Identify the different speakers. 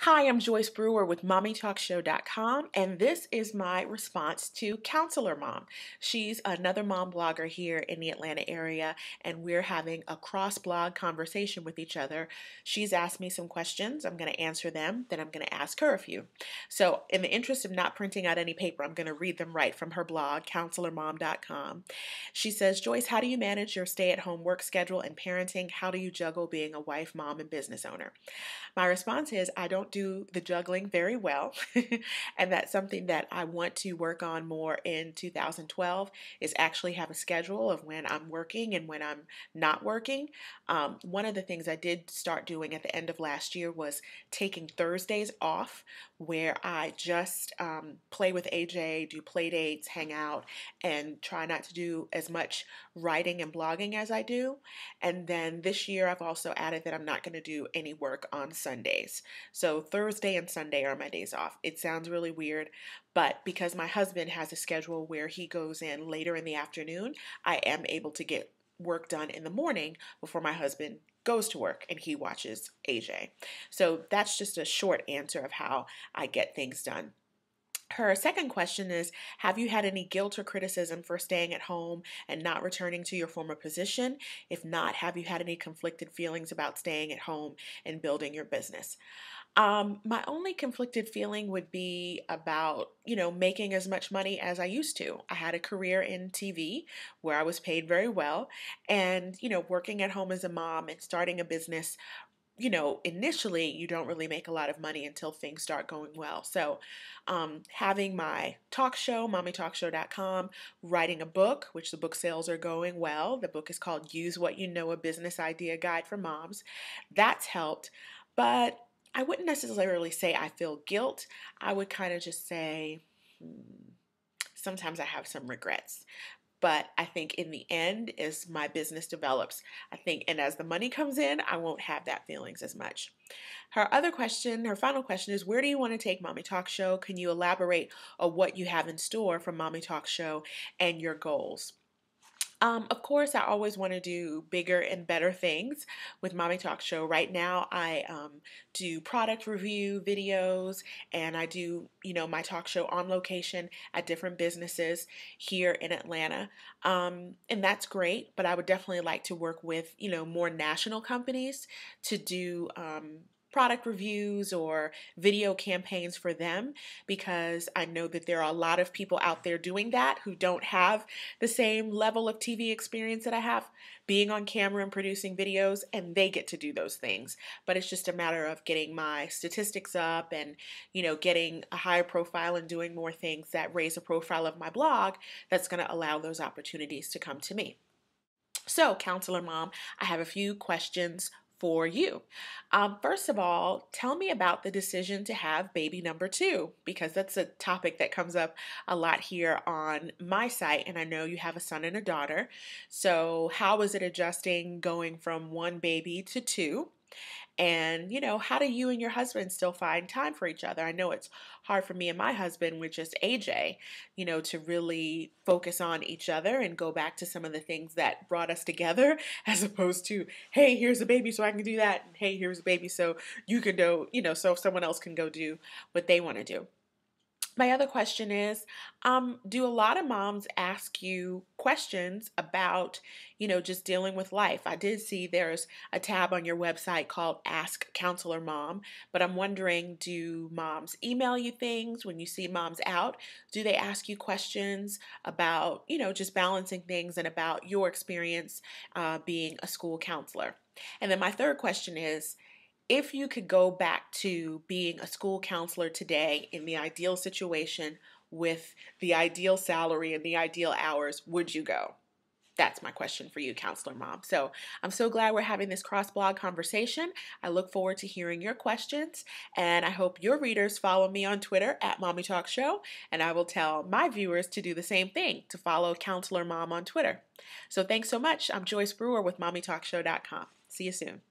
Speaker 1: Hi, I'm Joyce Brewer with MommyTalkShow.com, and this is my response to Counselor Mom. She's another mom blogger here in the Atlanta area, and we're having a cross-blog conversation with each other. She's asked me some questions. I'm going to answer them, then I'm going to ask her a few. So, in the interest of not printing out any paper, I'm going to read them right from her blog, CounselorMom.com. She says, Joyce, how do you manage your stay-at-home work schedule and parenting? How do you juggle being a wife, mom, and business owner? My response is I don't do the juggling very well, and that's something that I want to work on more in 2012 is actually have a schedule of when I'm working and when I'm not working. One of the things I did start doing at the end of last year was taking Thursdays off where I just play with AJ, do play dates, hang out, and try not to do as much writing and blogging as I do. And then this year I've also added that I'm not going to do any work on Sundays. So Thursday and Sunday are my days off. It sounds really weird, but because my husband has a schedule where he goes in later in the afternoon, I am able to get work done in the morning before my husband goes to work and he watches AJ. So that's just a short answer of how I get things done. Her second question is, have you had any guilt or criticism for staying at home and not returning to your former position? If not, have you had any conflicted feelings about staying at home and building your business? My only conflicted feeling would be about, making as much money as I used to. I had a career in TV where I was paid very well, and, working at home as a mom and starting a business, initially you don't really make a lot of money until things start going well. So, having my talk show, mommytalkshow.com, writing a book, which the book sales are going well. The book is called Use What You Know, a Business Idea Guide for Moms. That's helped. But I wouldn't necessarily say I feel guilt. I would kind of just say, sometimes I have some regrets. But I think in the end, as my business develops, and as the money comes in, I won't have that feelings as much. Her final question is, where do you want to take Mommy Talk Show? Can you elaborate on what you have in store for Mommy Talk Show and your goals? Of course, I always want to do bigger and better things with Mommy Talk Show. Right now, I do product review videos, and I do, my talk show on location at different businesses here in Atlanta. And that's great, but I would definitely like to work with, more national companies to do product reviews or video campaigns for them, because I know that there are a lot of people out there doing that who don't have the same level of TV experience that I have being on camera and producing videos, and they get to do those things. But it's just a matter of getting my statistics up and, getting a higher profile and doing more things that raise a profile of my blog that's going to allow those opportunities to come to me. So, Counselor Mom, I have a few questions for you. First of all, tell me about the decision to have baby number 2, because that's a topic that comes up a lot here on my site, and I know you have a son and a daughter. So how was it adjusting going from 1 baby to 2? And, how do you and your husband still find time for each other? I know it's hard for me and my husband with just AJ, to really focus on each other and go back to some of the things that brought us together, as opposed to, hey, here's a baby so I can do that. And hey, here's a baby so you can do, so someone else can go do what they want to do. My other question is, do a lot of moms ask you questions about, just dealing with life? I did see there's a tab on your website called Ask Counselor Mom, but I'm wondering, do moms email you things when you see moms out? Do they ask you questions about, just balancing things and about your experience being a school counselor? And then my third question is, if you could go back to being a school counselor today in the ideal situation with the ideal salary and the ideal hours, would you go? That's my question for you, Counselor Mom. So I'm so glad we're having this cross-blog conversation. I look forward to hearing your questions, and I hope your readers follow me on Twitter at Mommy Talk Show, and I will tell my viewers to do the same thing, to follow Counselor Mom on Twitter. So thanks so much. I'm Joyce Brewer with MommyTalkShow.com. See you soon.